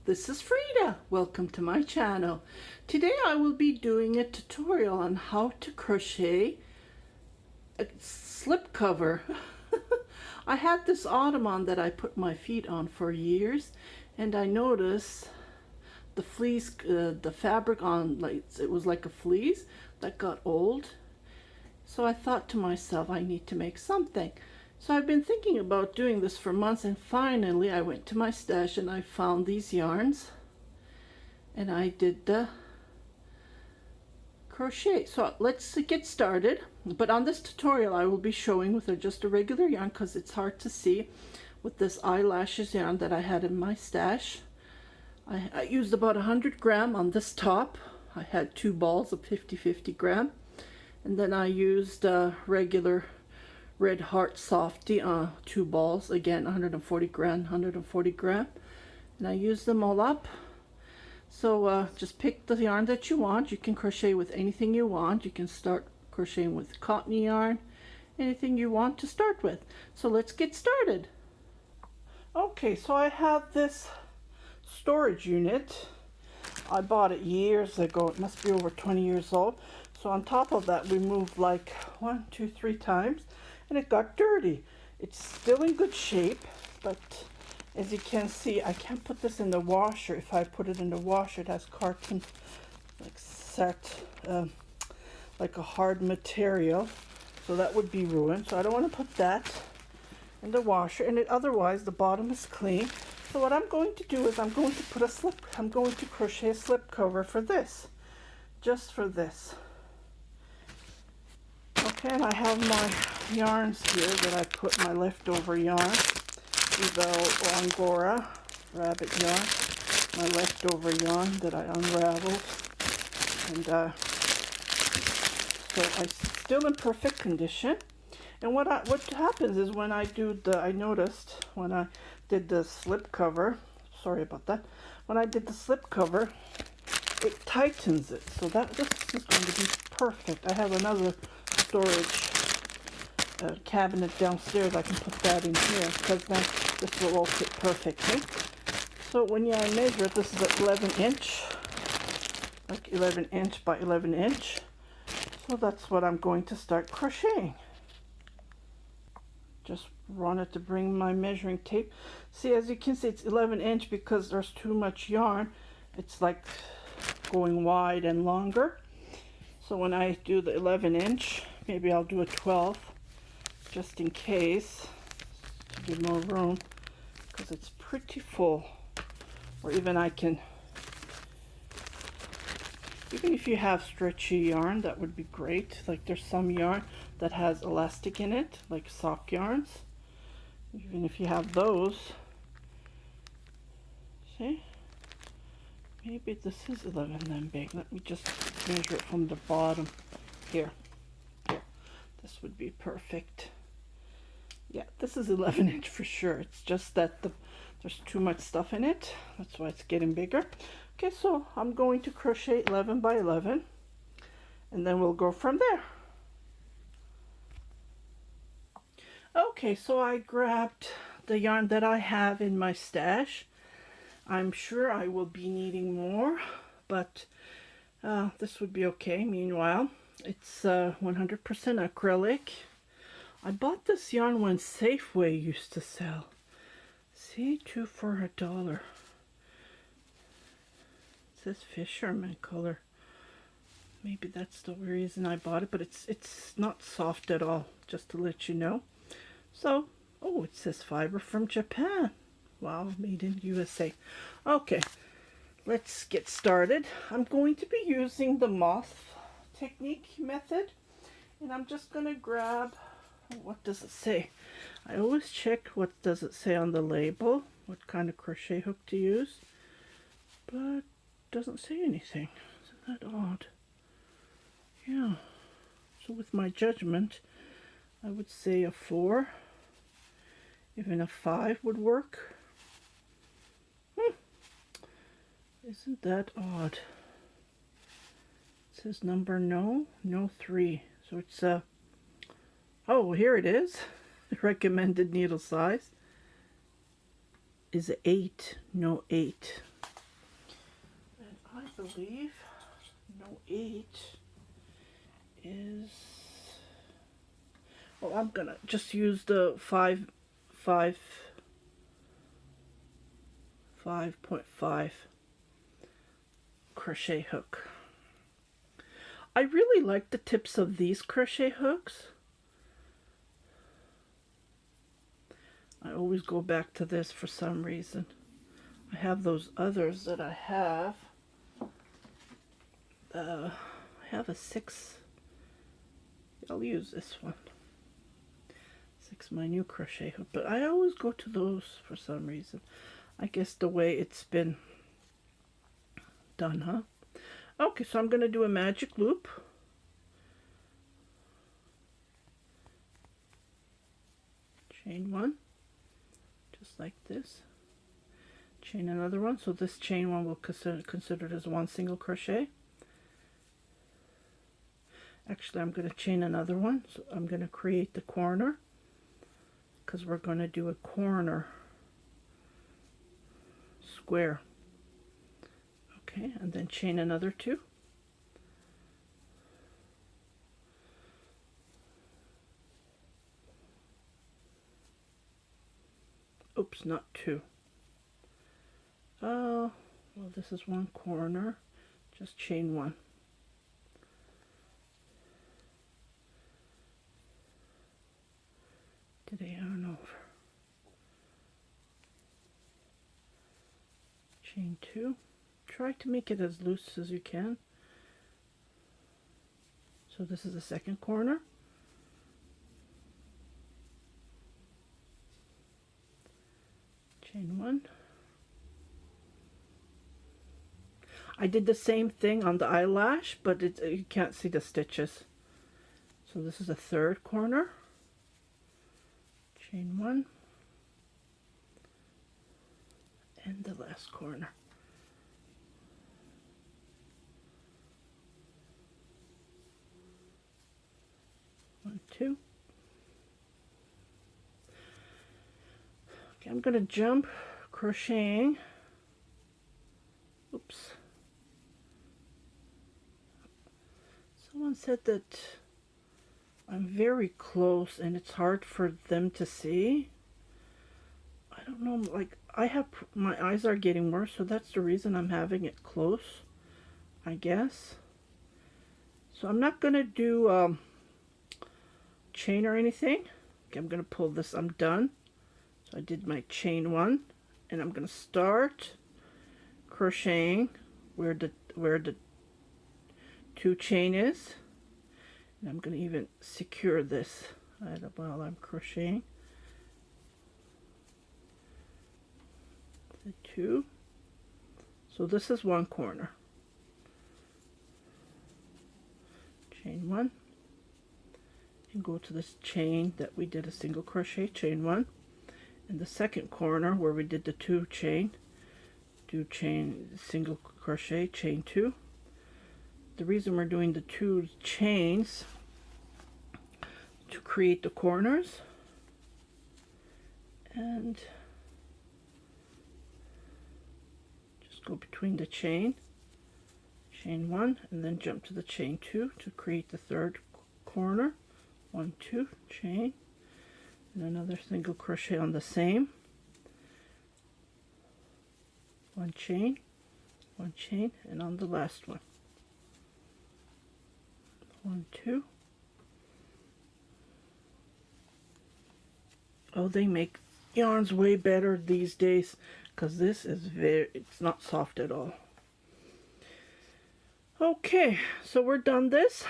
This is Frida. Welcome to my channel. Today I will be doing a tutorial on how to crochet a slip cover. I had this ottoman that I put my feet on for years, and I noticed the fleece, the fabric on, like it was like a fleece that got old. So I thought to myself, I need to make something. So I've been thinking about doing this for months, and finally I went to my stash and I found these yarns and I did the crochet. So let's get started. But on this tutorial I will be showing with just a regular yarn because it's hard to see with this eyelashes yarn that I had in my stash. I used about 100 gram on this top. I had two balls of 50-50 gram, and then I used regular Red Heart Softy, two balls, again 140 gram, and I used them all up. So just pick the yarn that you want. You can crochet with anything you want. You can start crocheting with cotton yarn, anything you want to start with. So let's get started. Okay, so I have this storage unit. I bought it years ago. It must be over 20 years old. So on top of that we moved like 1, 2, 3 times, and it got dirty. It's still in good shape, but as you can see, I can't put this in the washer. If I put it in the washer, it has carton like set, like a hard material, so that would be ruined. So I don't want to put that in the washer, and otherwise the bottom is clean. So what I'm going to do is I'm going to crochet a slip cover for this, just for this. Okay, and I have my yarns here that I put my leftover yarn. These are Angora rabbit yarn, my leftover yarn that I unraveled. And so it's still in perfect condition. And what happens is when I noticed when I did the slip cover, sorry about that, when I did the slip cover, it tightens it. So this is going to be perfect. I have another storage cabinet downstairs. I can put that in here because then this will all fit perfectly. So when I measure it, this is an 11 inch, like 11 inch by 11 inch. So that's what I'm going to start crocheting. Just wanted to bring my measuring tape. See, as you can see, it's 11 inch because there's too much yarn. It's like going wide and longer. So when I do the 11 inch, maybe I'll do a 12 just in case to give more room, because it's pretty full. Or even even if you have stretchy yarn, that would be great. Like there's some yarn that has elastic in it, like sock yarns. Even if you have those, see, maybe this is 11 then big. Let me just measure it from the bottom here. This would be perfect. Yeah, this is 11 inch for sure. It's just that there's too much stuff in it. That's why it's getting bigger. Okay, so I'm going to crochet 11 by 11, and then we'll go from there. Okay, so I grabbed the yarn that I have in my stash. I'm sure I will be needing more, but this would be okay. Meanwhile, it's 100% acrylic. I bought this yarn when Safeway used to sell. See, 2 for $1. It says fisherman color. Maybe that's the reason I bought it, but it's not soft at all, just to let you know. So, oh, it says fiber from Japan. Wow, made in USA. Okay, let's get started. I'm going to be using the moth technique method, and I'm just going to grab, what does it say? I always check what does it say on the label, what kind of crochet hook to use, but it doesn't say anything. Isn't that odd? Yeah, so with my judgment, I would say a 4, even a 5 would work. Isn't that odd? It says number no 3. So it's oh, here it is. Recommended needle size is 8, no 8. believe no 8 is, well, I'm gonna just use the 5.5 crochet hook. I really like the tips of these crochet hooks. I always go back to this for some reason. I have those others that I have. I have a 6. I'll use this one. 6, my new crochet hook. But I always go to those for some reason. I guess the way it's been done, huh? Okay, so I'm going to do a magic loop. Chain 1, just like this. Chain another one, so this chain one will consider it as 1 single crochet. Actually, I'm going to chain another one, so I'm going to create the corner, because we're going to do a corner square. Okay, and then chain another 2. Oops, not 2. Oh, well, this is 1 corner. Just chain 1. Did I yarn over? Chain 2. Try to make it as loose as you can. So this is the second corner. Chain 1. I did the same thing on the eyelash, but you can't see the stitches. So this is the third corner. Chain 1. And the last corner. 1, 2. Okay, I'm going to jump crocheting. Oops. Someone said that I'm very close and it's hard for them to see. I don't know, like my eyes are getting worse, so that's the reason I'm having it close, I guess. So I'm not going to do chain or anything. Okay, I'm going to pull this. I'm done. So I did my chain 1, and I'm going to start crocheting where the 2 chain is, and I'm going to even secure this while I'm crocheting. The 2. So this is 1 corner. Chain 1, and go to this chain that we did a single crochet, chain 1, in the second corner where we did the 2 chain, do chain single crochet, chain 2. The reason we're doing the 2 chains to create the corners, and just go between the chain 1, and then jump to the chain 2 to create the third corner. 1, 2, chain, and another single crochet on the same. 1 chain, 1 chain, and on the last one. 1, 2. Oh, they make yarns way better these days, because this is it's not soft at all. Okay, so we're done this.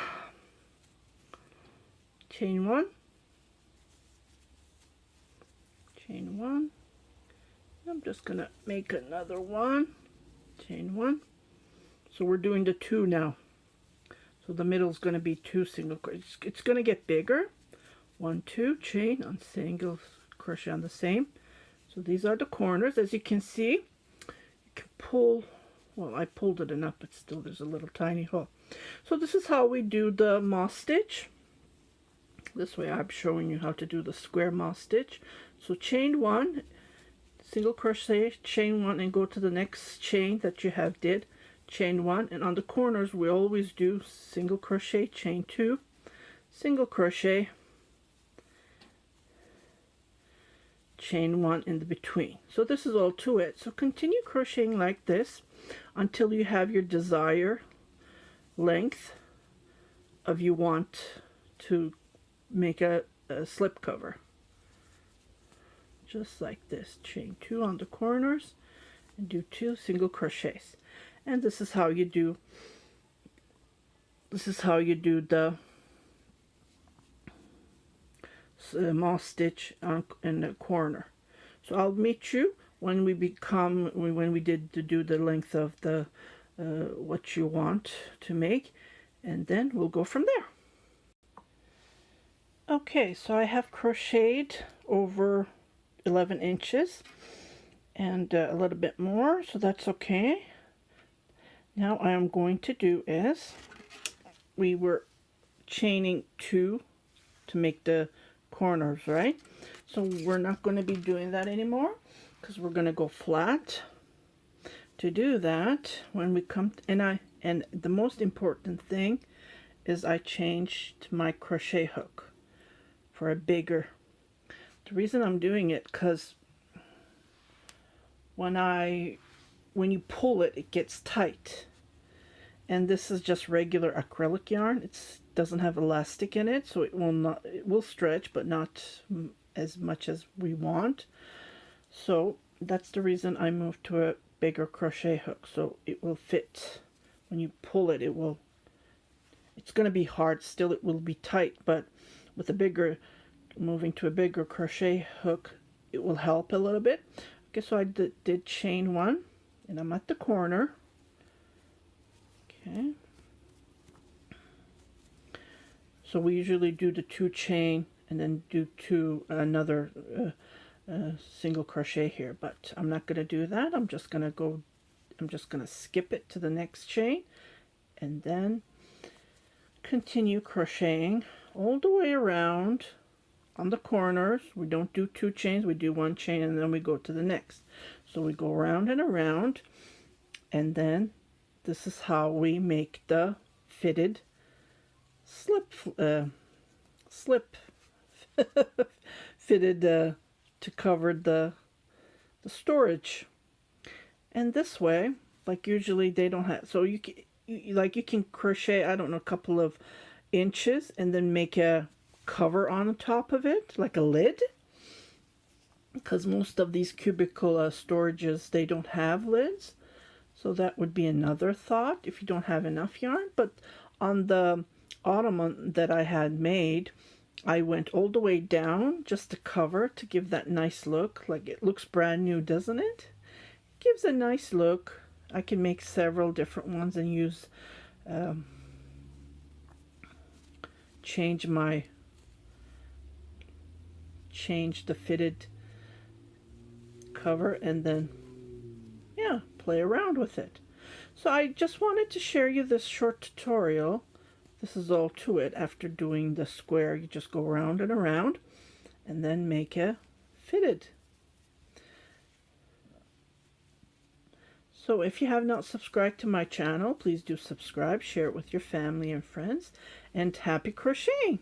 Chain 1, chain 1. I'm just gonna make another one, chain 1. So we're doing the 2 now. So the middle is going to be 2 single crochet. It's going to get bigger. 1, 2, chain on single crochet on the same. So these are the corners. As you can see, you can pull. Well, I pulled it enough, but still there's a little tiny hole. So this is how we do the moss stitch. This way I'm showing you how to do the square moss stitch. So chain 1, single crochet, chain 1, and go to the next chain that you have did. chain 1, and on the corners we always do single crochet, chain 2, single crochet, chain 1 in the between. So this is all to it. So continue crocheting like this until you have your desired length of you want to make a slip cover. Just like this, chain 2 on the corners and do 2 single crochets. And this is how you do the moss stitch in the corner. So I'll meet you when we do the length of the what you want to make, and then we'll go from there. Okay, so I have crocheted over 11 inches and a little bit more, so that's okay. Now I am going to do is, we were chaining 2 to make the corners, right? So we're not going to be doing that anymore because we're going to go flat. To do that, when we come and the most important thing is I changed my crochet hook for a bigger. The reason I'm doing it because when you pull it, it gets tight. And this is just regular acrylic yarn. It doesn't have elastic in it, so it will stretch, but not as much as we want. So that's the reason I moved to a bigger crochet hook, so it will fit. When you pull it, it's going to be hard still, it will be tight, but with moving to a bigger crochet hook, it will help a little bit. Okay, so I did chain 1, and I'm at the corner. Okay, so we usually do the 2 chain and then do another single crochet here, but I'm not going to do that. I'm just going to skip it to the next chain and then continue crocheting all the way around on the corners. We don't do 2 chains, we do 1 chain and then we go to the next. So we go around and around, and then this is how we make the fitted slip fitted to cover the storage. And this way, like usually they don't have, so you can crochet, I don't know, a couple of inches and then make a cover on the top of it, like a lid, because most of these cubicle storages, they don't have lids. So that would be another thought if you don't have enough yarn. But on the ottoman that I had made, I went all the way down just to cover, to give that nice look. Like, it looks brand new, doesn't it? It gives a nice look. I can make several different ones and use change the fitted cover, and then play around with it. So I just wanted to share you this short tutorial. This is all to it. After doing the square, you just go around and around and then make a fitted. So if you have not subscribed to my channel, please do subscribe, share it with your family and friends, and happy crocheting!